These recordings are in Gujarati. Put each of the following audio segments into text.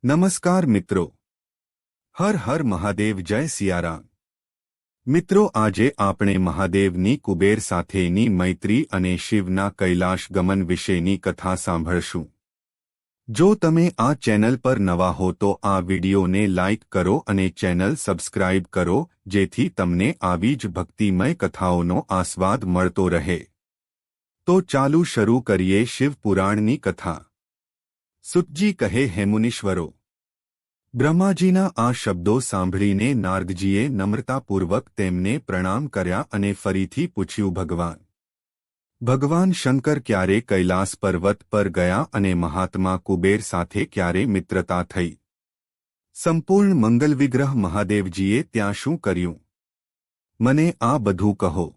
નમસ્કાર મિત્રો, હર હર મહાદેવ, જય સિયારામ। મિત્રો, આજે આપણે મહાદેવની કુબેર સાથેની મૈત્રી અને શિવના કૈલાશ ગમન વિશેની કથા સાંભળશું। જો તમે આ ચેનલ પર નવા હો તો આ વિડિયોને લાઇક કરો અને ચેનલ સબસ્ક્રાઇબ કરો, જેથી તમને આવી જ ભક્તિમય કથાઓનો આસ્વાદ મળતો રહે। તો ચાલુ શરૂ કરીએ શિવ પુરાણની કથા। સુતજી કહે, હે મુનીશ્વરો, બ્રહ્માજીના આ શબ્દો સાંભળીને નારદજીએ નમ્રતાપૂર્વક તેમને પ્રણામ કર્યા અને ફરીથી પૂછ્યું, ભગવાન શંકર ક્યારે કૈલાસ પર્વત પર ગયા અને મહાત્મા કુબેર સાથે ક્યારે મિત્રતા થઈ? સંપૂર્ણ મંગલ વિગ્રહ મહાદેવજીએ ત્યાં શું કર્યું? મને આ બધું કહો।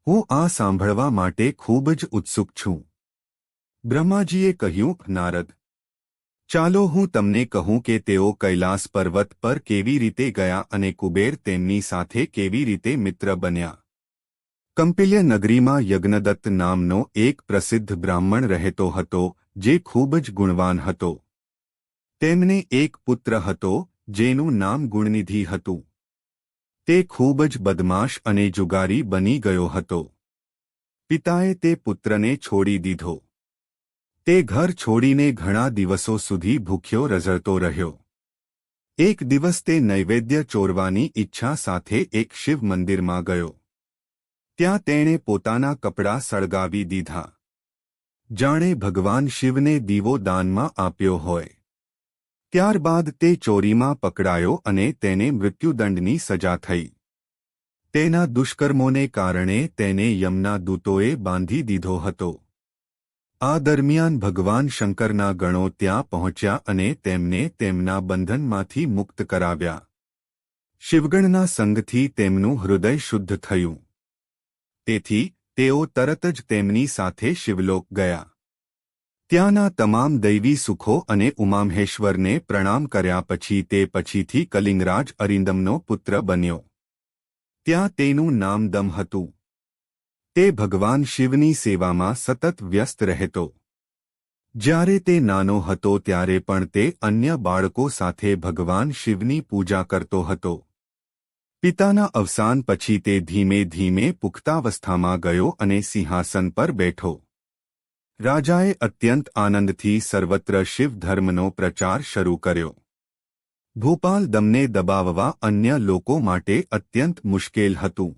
હું આ સાંભળવા માટે ખૂબ જ ઉત્સુક છું। બ્રહ્માજીએ કહ્યું, નારદ, ચાલો હું તમને કહું કે તેઓ કૈલાસ પર્વત પર કેવી રીતે ગયા અને કુબેર તેમની સાથે કેવી રીતે મિત્ર બન્યા। કંપિલ્ય નગરીમાં યજ્ઞદત્ત નામનો એક પ્રસિદ્ધ બ્રાહ્મણ રહેતો હતો, જે ખૂબ જ ગુણવાન હતો। તેમને એક પુત્ર હતો, જેનું નામ ગુણનિધિ હતું। તે ખૂબ જ બદમાશ અને જુગારી બની ગયો હતો। પિતાએ તે પુત્રને છોડી દીધો। તે ઘર છોડીને ઘણા દિવસો સુધી ભૂખ્યો રઝળતો રહ્યો। એક દિવસ તે નૈવેદ્ય ચોરવાની ઈચ્છા સાથે એક શિવ મંદિરમાં ગયો। ત્યાં તેણે પોતાના કપડાં સળગાવી દીધા, જાણે ભગવાન શિવને દીવો દાનમાં આપ્યો હોય। ત્યારબાદ તે ચોરીમાં પકડાયો અને તેને મૃત્યુદંડની સજા થઈ। તેના દુષ્કર્મોને કારણે તેને યમના દૂતોએ બાંધી દીધો હતો। આ દરમિયાન ભગવાન શંકરના ગણો ત્યાં પહોંચ્યા અને તેમને તેમના બંધનમાંથી મુક્ત કરાવ્યા। શિવગણના સંગથી તેમનું હૃદય શુદ્ધ થયું। તેથી તેઓ તરત જ તેમની સાથે શિવલોક ગયા। ત્યાંના તમામ દૈવી સુખો અને ઉમામહેશ્વરને પ્રણામ કર્યા પછી તે પછીથી કલિંગરાજ અરિંદમનો પુત્ર બન્યો। ત્યાં તેનું નામ દમ હતું। તે ભગવાન શિવની સેવામાં સતત વ્યસ્ત રહેતો। જ્યારે તે નાનો હતો ત્યારે પણ તે અન્ય બાળકો સાથે ભગવાન શિવની પૂજા કરતો હતો। પિતાના અવસાન પછી તે ધીમે ધીમે પુખ્તાવસ્થામાં ગયો અને સિંહાસન પર બેઠો। રાજાએ અત્યંત આનંદથી સર્વત્ર શિવ ધર્મનો પ્રચાર શરૂ કર્યો। ભોપાલ દમને દબાવવા અન્ય લોકો માટે અત્યંત મુશ્કેલ હતું।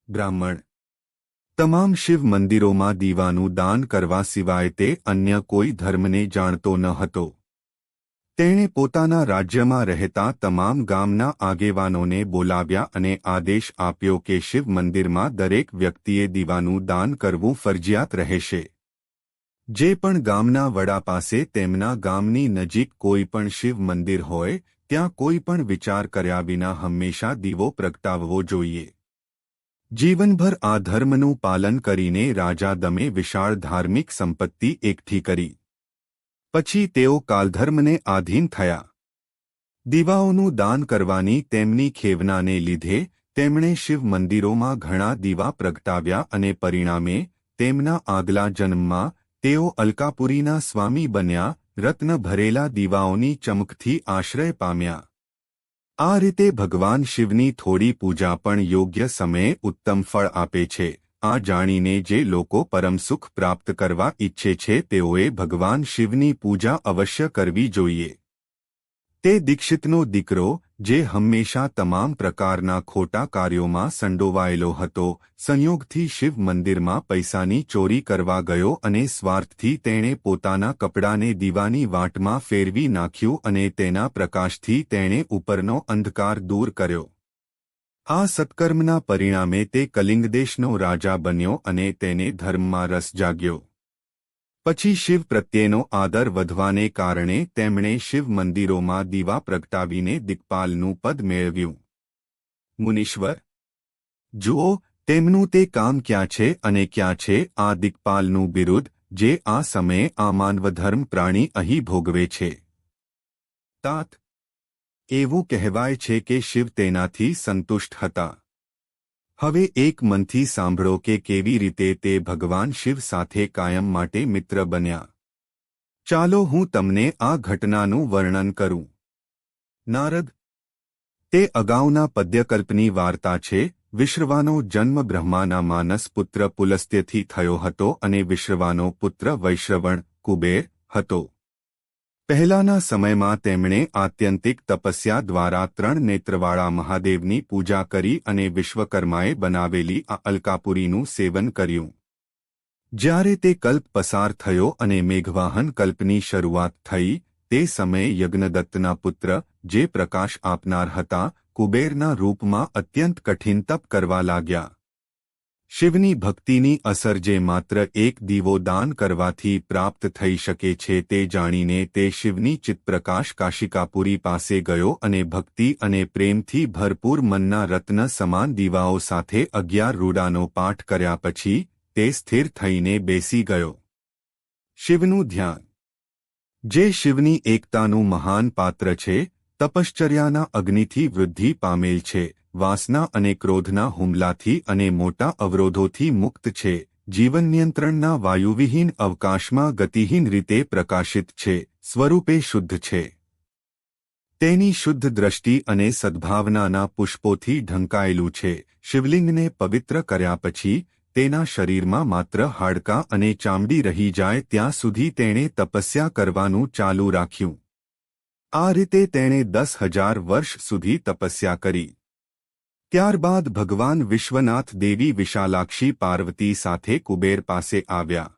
બ્રાહ્મણ તમામ શિવ મંદિરોમાં દીવાનું દાન કરવા સિવાય તે અન્ય કોઈ ધર્મને જાણતો ન હતો। તેણે પોતાના રાજ્યમાં રહેતા તમામ ગામના આગેવાનોને બોલાવ્યા અને આદેશ આપ્યો કે શિવ મંદિરમાં દરેક વ્યક્તિએ દીવાનું દાન કરવું ફરજિયાત રહેશે। જે પણ ગામના વડા પાસે તેમના ગામની નજીક કોઈ પણ શિવ મંદિર હોય, ત્યાં કોઈ પણ વિચાર કર્યા વિના હંમેશા દીવો પ્રગટાવવો જોઈએ। જીવનભર આ ધર્મનું પાલન કરીને રાજા દમે વિશાળ ધાર્મિક સંપત્તિ એકઠી કરી। પછી તેઓ કાલધર્મને આધીન થયા। દીવાઓનું દાન કરવાની તેમની ખેવનાને લીધે તેમણે શિવ મંદિરોમાં ઘણા દીવા પ્રગટાવ્યા અને પરિણામે તેમના આગલા જન્મમાં તેઓ અલકાપુરીના સ્વામી બન્યા। રત્ન ભરેલા દીવાઓની ચમકથી આશ્રય પામ્યા। આ રીતે ભગવાન શિવની થોડી પૂજા પણ યોગ્ય સમયે ઉત્તમ ફળ આપે છે। આ જાણીને જે લોકો પરમ સુખ પ્રાપ્ત કરવા ઈચ્છે છે તેઓએ ભગવાન શિવની પૂજા અવશ્ય કરવી જોઈએ। તે દીક્ષિતનો દીકરો, જે હંમેશા તમામ પ્રકારના ખોટા કાર્યોમાં સંડોવાયેલો હતો, સંયોગથી શિવ મંદિરમાં પૈસાની ચોરી કરવા ગયો અને સ્વાર્થથી તેણે પોતાના કપડાને દીવાની વાટમાં ફેરવી નાખ્યું અને તેના પ્રકાશથી તેણે ઉપરનો અંધકાર દૂર કર્યો। આ સત્કર્મના પરિણામે તે કલિંગદેશનો રાજા બન્યો અને તેને ધર્મમાં રસ જાગ્યો। પછી શિવ પ્રત્યેનો આદર વધવાને કારણે તેમણે શિવ મંદિરોમાં દીવા પ્રગટાવીને દિક્પાલનું પદ મેળવ્યું। મુનીશ્વર, જુઓ, તેમનું તે કામ ક્યાં છે અને ક્યાં છે આ દિક્પાલનું બિરુદ, જે આ સમયે આ માનવધર્મ પ્રાણી અહીં ભોગવે છે। તાત એવું કહેવાય છે કે શિવ તેનાથી સંતુષ્ટ હતા। હવે એક મનથી સાંભળો કે કેવી રીતે તે ભગવાન શિવ સાથે કાયમ માટે મિત્ર બન્યા। ચાલો હું તમને આ ઘટનાનું વર્ણન કરું. નારદ: તે અગાઉના પદ્યકલ્પની વાર્તા છે. વિશ્રવાનો જન્મ બ્રહ્માના માનસ પુત્ર પુલસ્ત્યથી થયો હતો અને વિશ્રવાનો પુત્ર વૈશ્રવણ કુબેર હતો. પહેલાના સમયમાં તેમણે આત્યંતિક તપસ્યા દ્વારા 3 નેત્રવાળા મહાદેવની પૂજા કરી અને વિશ્વકર્માએ બનાવેલી આ અલકાપુરીનું સેવન કર્યું. જ્યારે તે કલ્પ પસાર થયો અને મેઘવાહન કલ્પની શરૂઆત થઈ, તે સમયે યજ્ઞદત્તના પુત્ર, જે પ્રકાશ આપનાર હતા, કુબેરના રૂપમાં અત્યંત કઠિન તપ કરવા લાગ્યા. શિવની ભક્તિની અસર જે માત્ર એક દીવો દાન કરવાથી પ્રાપ્ત થઈ શકે છે તે જાણીને તે શિવની ચિત્તપ્રકાશ કાશિકાપુરી પાસે ગયો અને ભક્તિ અને પ્રેમથી ભરપૂર મનના રત્ન સમાન દીવાઓ સાથે 11 રૂડાનો પાઠ કર્યા પછી તે સ્થિર થઈને બેસી ગયો. શિવનું ધ્યાન, જે શિવની એકતાનું મહાન પાત્ર છે, તપશ્ચર્યાના અગ્નિથી વૃદ્ધિ પામેલ છે, વાસના અને ક્રોધના હુમલાથી અને મોટા અવરોધોથી મુક્ત છે, જીવન નિયંત્રણના વાયુવિહીન અવકાશમાં ગતિહીન રીતે પ્રકાશિત છે, સ્વરૂપે શુદ્ધ છે. તેની શુદ્ધ દ્રષ્ટિ અને સદ્ભાવનાના પુષ્પોથી ઢંકાયેલું છે. શિવલિંગને પવિત્ર કર્યા પછી તેના શરીરમાં માત્ર હાડકાં અને ચામડી રહી જાય ત્યાં સુધી તેણે તપસ્યા કરવાનું ચાલુ રાખ્યું. આ રીતે તેણે 10,000 વર્ષ સુધી તપસ્યા કરી. ત્યારબાદ ભગવાન વિશ્વનાથ દેવી વિશાલાક્ષી પાર્વતી સાથે કુબેર પાસે આવ્યા.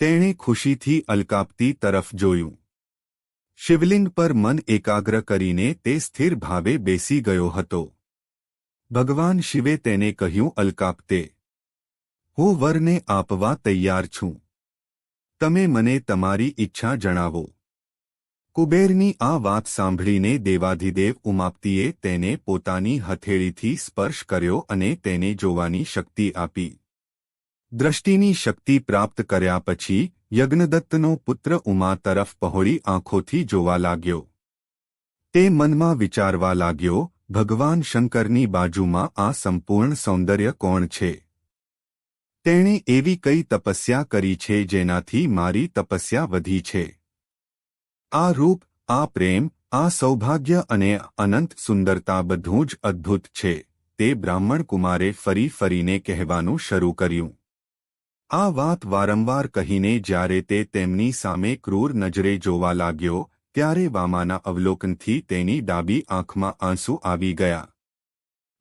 તેણે ખુશીથી અલકાપતિ તરફ જોયું. શિવલિંગ પર મન એકાગ્ર કરીને તે સ્થિર ભાવે બેસી ગયો હતો. ભગવાન શિવે તેને કહ્યું, અલકાપતે, હું વરને આપવા તૈયાર છું. તમે મને તમારી ઈચ્છા જણાવો. કુબેરની આ વાત સાંભળીને દેવાધિદેવ ઉમાપતિએ તેને પોતાની હથેળીથી સ્પર્શ કર્યો અને તેને જોવાની શક્તિ આપી. દ્રષ્ટિની શક્તિ પ્રાપ્ત કર્યા પછી યજ્ઞદત્તનો પુત્ર ઉમા તરફ પહોળી આંખોથી જોવા લાગ્યો. તે મનમાં વિચારવા લાગ્યો, ભગવાન શંકરની બાજુમાં આ સંપૂર્ણ સૌંદર્ય કોણ છે? તેણે એવી કઈ તપસ્યા કરી છે જેનાથી મારી તપસ્યા વધી છે? આ રૂપ, આ પ્રેમ, આ સૌભાગ્ય અને અનંત સુંદરતા બધું જ અદ્ભુત છે. તે બ્રાહ્મણ કુમારે ફરી ફરીને કહેવાનું શરૂ કર્યું. આ વાત વારંવાર કહીને જ્યારે તે તેમની સામે ક્રૂર નજરે જોવા લાગ્યો, ત્યારે વામાના અવલોકનથી તેની ડાબી આંખમાં આંસુ આવી ગયા.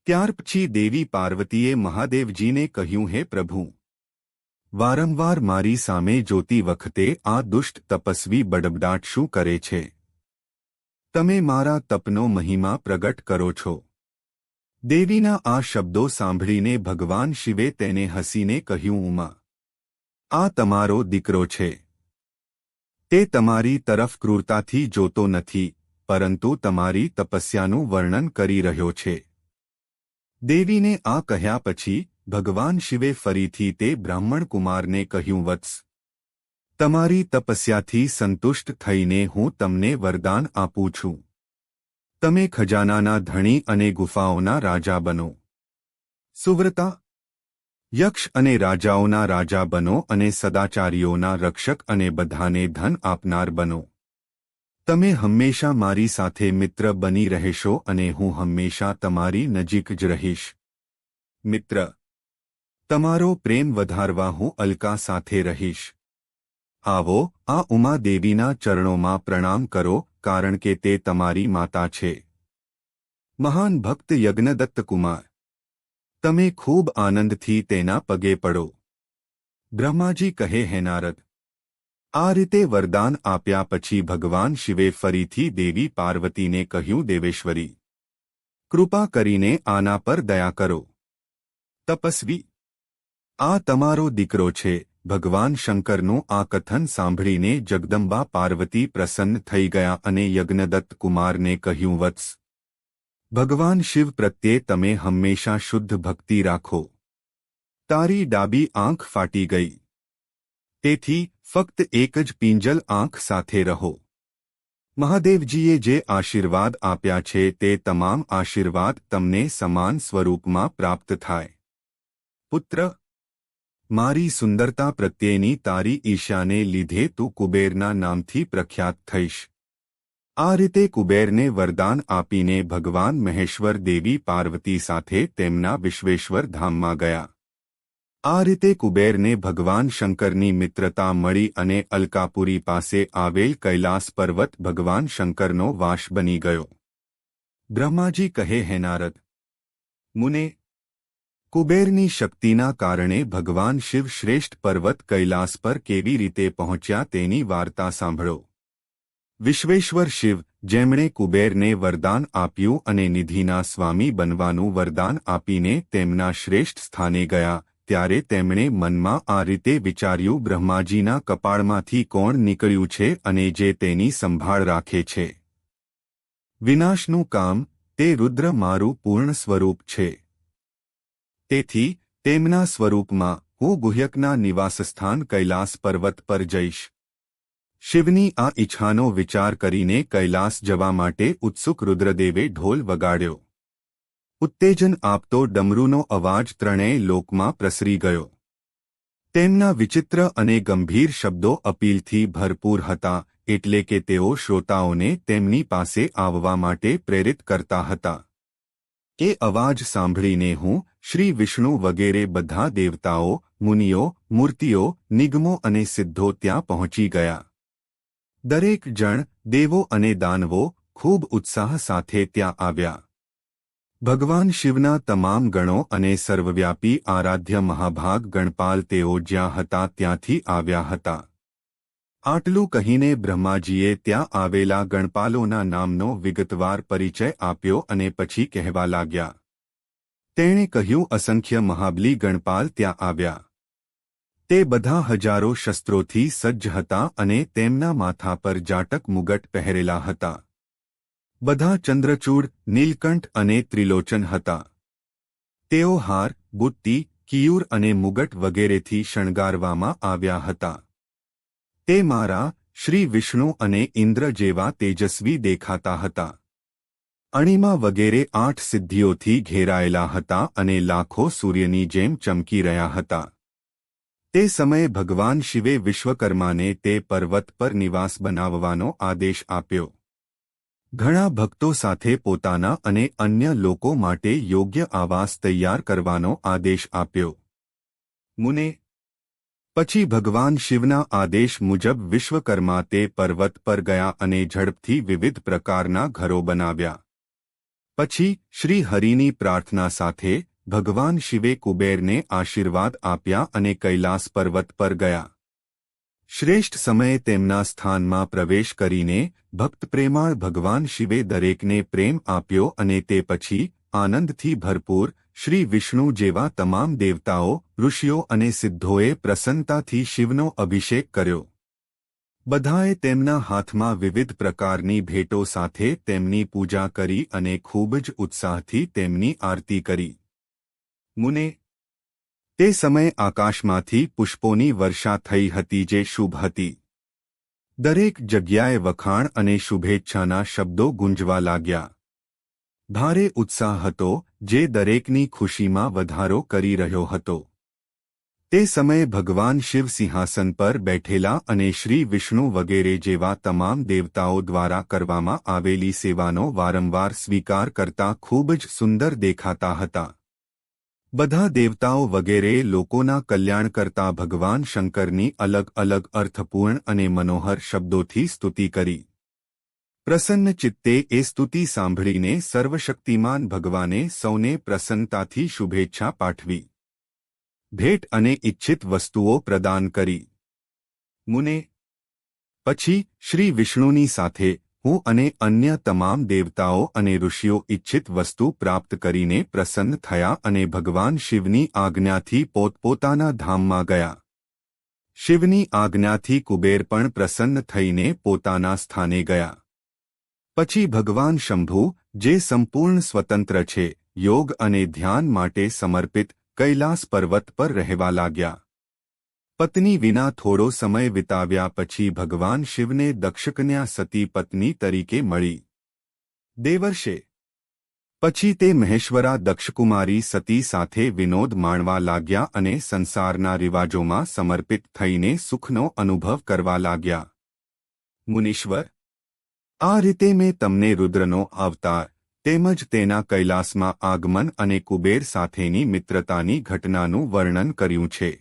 ત્યાર પછી દેવી પાર્વતીએ મહાદેવજીને કહ્યું, હે પ્રભુ, વારંવાર મારી સામે જોતી વખતે આ દુષ્ટ તપસ્વી બડબડાટ શું કરે છે? તમે મારા તપનો મહિમા પ્રગટ કરો છો. દેવીના આ શબ્દો સાંભળીને ભગવાન શિવે તેને હસીને કહ્યું, ઉમા, આ તમારો દીકરો છે. તે તમારી તરફ ક્રૂરતાથી જોતો નથી, પરંતુ તમારી તપસ્યાનું વર્ણન કરી રહ્યો છે. દેવીને આ કહ્યા પછી ભગવાન શિવે ફરીથી તે બ્રાહ્મણ કુમારને કહ્યું, વત્સ, તમારી તપસ્યાથી સંતુષ્ટ થઈને હું તમને વરદાન આપું છું. તમે ખજાનાના ધણી અને ગુફાઓના રાજા બનો. સુવ્રતા, યક્ષ અને રાજાઓના રાજા બનો અને સદાચારીઓના રક્ષક અને બધાને ધન આપનાર બનો. તમે હંમેશા મારી સાથે મિત્ર બની રહેશો અને હું હંમેશા તમારી નજીક જ રહીશ. મિત્ર, તમારો પ્રેમ વધારવા હું અલકા સાથે રહીશ. આવો, આ ઉમા દેવીના ચરણોમાં પ્રણામ કરો, કારણ કે તે તમારી માતા છે. મહાન ભક્ત યજ્ઞદત્ત કુમાર, તમે ખૂબ આનંદથી તેના પગે પડો. બ્રહ્માજી કહે, હે નારદ. આ રીતે વરદાન આપ્યા પછી ભગવાન શિવે ફરીથી દેવી પાર્વતીને કહ્યું, દેવેશ્વરી, કૃપા કરીને આના પર દયા કરો. તપસ્વી, આ તમારો દીકરો છે. ભગવાન શંકરનું આ કથન સાંભળીને જગદંબા પાર્વતી પ્રસન્ન થઈ ગયા અને યજ્ઞદત્ત કુમારને કહ્યું, વત્સ, ભગવાન શિવ પ્રત્યે તમે હંમેશા શુદ્ધ ભક્તિ રાખો. તારી ડાબી આંખ ફાટી ગઈ. તેથી ફક્ત એક જ પિંજલ આંખ સાથે રહો. મહાદેવજીએ જે આશીર્વાદ આપ્યા છે તે તમામ આશીર્વાદ તમને સમાન સ્વરૂપમાં પ્રાપ્ત થાય. પુત્ર, મારી સુંદરતા પ્રત્યેની તારી ઈર્ષ્યાને લીધે તું કુબેરના નામથી પ્રખ્યાત થઈશ. આ રીતે કુબેરને વરદાન આપીને ભગવાન મહેશ્વર દેવી પાર્વતી સાથે તેમના વિશ્વેશ્વર ધામમાં ગયા. આ રીતે કુબેરને ભગવાન શંકરની મિત્રતા મળી અને અલકાપુરી પાસે આવેલ કૈલાસ પર્વત ભગવાન શંકરનો વાસ બની ગયો. બ્રહ્માજી કહે, હે નારદ મુને, કુબેરની શક્તિના કારણે ભગવાન શિવ શ્રેષ્ઠ પર્વત કૈલાસ પર કેવી રીતે પહોંચ્યા તેની વાર્તા સાંભળો. વિશ્વેશ્વર શિવ, જેમણે કુબેરને વરદાન આપ્યું અને નિધિના સ્વામી બનવાનું વરદાન આપીને તેમના શ્રેષ્ઠ સ્થાને ગયા, ત્યારે તેમણે મનમાં આ રીતે વિચાર્યું, બ્રહ્માજીના કપાળમાંથી કોણ નીકળ્યું છે અને જે તેની સંભાળ રાખે છે? વિનાશનું કામ, તે રુદ્ર મારું પૂર્ણ સ્વરૂપ છે. તેથી તેમના સ્વરૂપમાં હું ગુહ્યકના નિવાસસ્થાન કૈલાસ પર્વત પર જઈશ. શિવની આ ઈચ્છાનો વિચાર કરીને કૈલાસ જવા માટે ઉત્સુક રુદ્રદેવે ઢોલ વગાડ્યો. ઉત્તેજન આપતો ડમરૂનો અવાજ ત્રણેય લોકમાં પ્રસરી ગયો. તેમના વિચિત્ર અને ગંભીર શબ્દો અપીલથી ભરપૂર હતા, એટલે કે તેઓ શ્રોતાઓને તેમની પાસે આવવા માટે પ્રેરિત કરતા હતા. એ અવાજ સાંભળીને હું, શ્રી વિષ્ણુ વગેરે બધા દેવતાઓ, મુનિઓ, મૂર્તિઓ, નિગમો અને સિદ્ધો ત્યાં પહોંચી ગયા. દરેક જણ, દેવો અને દાનવો ખૂબ ઉત્સાહ સાથે ત્યાં આવ્યા. ભગવાન શિવના તમામ ગણો અને સર્વવ્યાપી આરાધ્ય મહાભાગ ગણપાલ તેઓ જ્યાં હતા ત્યાંથી આવ્યા હતા. આટલું કહીને બ્રહ્માજીએ ત્યાં આવેલા ગણપાલોના નામનો વિગતવાર પરિચય આપ્યો અને પછી કહેવા લાગ્યા. તેણે કહ્યું, અસંખ્ય મહાબલી ગણપાલ ત્યાં આવ્યા. તે બધા હજારો શસ્ત્રોથી સજ્જ હતા અને તેમના માથા પર જાટક મુગટ પહેરેલા હતા. બધા ચંદ્રચૂડ, નીલકંઠ અને ત્રિલોચન હતા. તેઓ હાર, બુટ્ટી, કિયુર અને મુગટ વગેરેથી શણગારવામાં આવ્યા હતા. તે મારા, શ્રી વિષ્ણુ અને ઇન્દ્ર જેવા તેજસ્વી દેખાતા હતા. અણિમા વગેરે 8 સિદ્ધિઓથી ઘેરાયેલા હતા અને લાખો સૂર્યની જેમ ચમકી રહ્યા હતા. તે સમયે ભગવાન શિવે વિશ્વકર્માને તે પર્વત પર નિવાસ બનાવવાનો આદેશ આપ્યો. ઘણા ભક્તો સાથે પોતાના અને અન્ય લોકો માટે યોગ્ય આવાસ તૈયાર કરવાનો આદેશ આપ્યો. મુને, પછી ભગવાન શિવના આદેશ મુજબ વિશ્વકર્મા તે પર્વત પર ગયા અને ઝડપથી વિવિધ પ્રકારના ઘરો બનાવ્યા. પછી શ્રી હરિની પ્રાર્થના સાથે ભગવાન શિવે કુબેરને આશીર્વાદ આપ્યા અને કૈલાસ પર્વત પર ગયા. શ્રેષ્ઠ સમયે તેમના સ્થાનમાં પ્રવેશ કરીને ભક્ત પ્રેમાળ ભગવાન શિવે દરેકને પ્રેમ આપ્યો અને તે પછી આનંદથી ભરપૂર શ્રી વિષ્ણુ જેવા તમામ દેવતાઓ, ઋષિઓ અને સિદ્ધોએ પ્રસન્નતાથી શિવનો અભિષેક કર્યો. બધાએ તેમના હાથમાં વિવિધ પ્રકારની ભેટો સાથે તેમની પૂજા કરી અને ખૂબ જ ઉત્સાહથી તેમની આરતી કરી. મુને, તે સમયે આકાશમાંથી પુષ્પોની વર્ષા થઈ હતી જે શુભ હતી. દરેક જગ્યાએ વખાણ અને શુભેચ્છાના શબ્દો ગુંજવા લાગ્યા. ભારે ઉત્સાહ હતો જે દરેકની ખુશીમાં વધારો કરી રહ્યો હતો. તે સમયે ભગવાન શિવ સિંહાસન પર બેઠેલા અને શ્રી વિષ્ણુ વગેરે જેવા તમામ દેવતાઓ દ્વારા કરવામાં આવેલી સેવાનો વારંવાર સ્વીકાર કરતા ખૂબ જ સુંદર દેખાતા હતા. બધા દેવતાઓ વગેરે લોકોના કલ્યાણ કરતા ભગવાન શંકરની અલગ અલગ અર્થપૂર્ણ અને મનોહર શબ્દોથી સ્તુતિ કરી. પ્રસન્ન ચિત્તે એ સ્તુતિ સાંભળીને સર્વશક્તિમાન ભગવાને સૌને પ્રસન્નતાથી શુભેચ્છા પાઠવી. ભેટ અને ઇચ્છિત વસ્તુઓ પ્રદાન કરી. મુને, પછી શ્રી વિષ્ણુની સાથે હું અને અન્ય તમામ દેવતાઓ અને ઋષિઓ ઇચ્છિત વસ્તુ પ્રાપ્ત કરીને પ્રસન્ન થયા અને ભગવાન શિવની આજ્ઞાથી પોતપોતાના ધામમાં ગયા. શિવની આજ્ઞાથી કુબેર પણ પ્રસન્ન થઈને પોતાના સ્થાને ગયા. પછી ભગવાન શંભુ, જે સંપૂર્ણ સ્વતંત્ર છે, યોગ અને ધ્યાન માટે સમર્પિત, કૈલાસ પર્વત પર રહેવા લાગ્યા. પત્ની વિના થોડો સમય વિતાવ્યા પછી ભગવાન શિવને દક્ષકન્યા સતી પત્ની તરીકે મળી. દેવર્ષે પછી તે મહેશ્વરા દક્ષકુમારી સતી સાથે વિનોદ માણવા લાગ્યા અને સંસારના રિવાજોમાં સમર્પિત થઈને સુખનો અનુભવ કરવા લાગ્યા. મુનીશ્વર, આ રીતે મેં તમને રુદ્રનો અવતાર તેમજ તેના કૈલાસમાં આગમન અને કુબેર સાથેની મિત્રતાની ઘટનાનું વર્ણન કર્યું છે.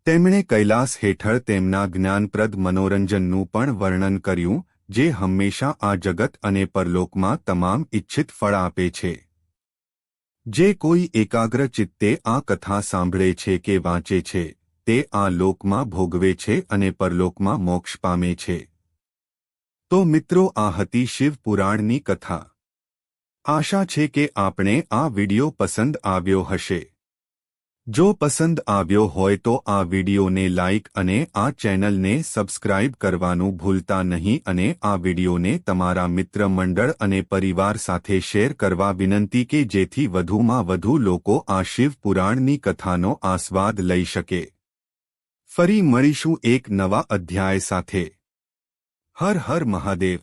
તેમણે કૈલાસ હેઠળ તેમના જ્ઞાનપ્રદ મનોરંજનનું પણ વર્ણન કર્યું, જે હંમેશા આ જગત અને પરલોકમાં તમામ ઇચ્છિત ફળ આપે છે. જે કોઈ એકાગ્ર ચિત્તે આ કથા સાંભળે છે કે વાંચે છે, તે આ લોકમાં ભોગવે છે અને પરલોકમાં મોક્ષ પામે છે. તો મિત્રો, આ હતી શિવ પુરાણની કથા. આશા છે કે આપણે આ વિડિયો પસંદ આવ્યો હશે. જો પસંદ આવ્યો હોય તો આ વિડિયોને લાઇક અને આ ચેનલને સબસ્ક્રાઇબ કરવાનું ભૂલતા નહીં અને આ વિડિયોને તમારા મિત્ર મંડળ અને પરિવાર સાથે શેર કરવા વિનંતી કે જેથી વધુમાં વધુ લોકો આ શિવ પુરાણની કથાનો આસ્વાદ લઈ શકે. ફરી મળીશું એક નવા અધ્યાય સાથે. હર હર મહાદેવ.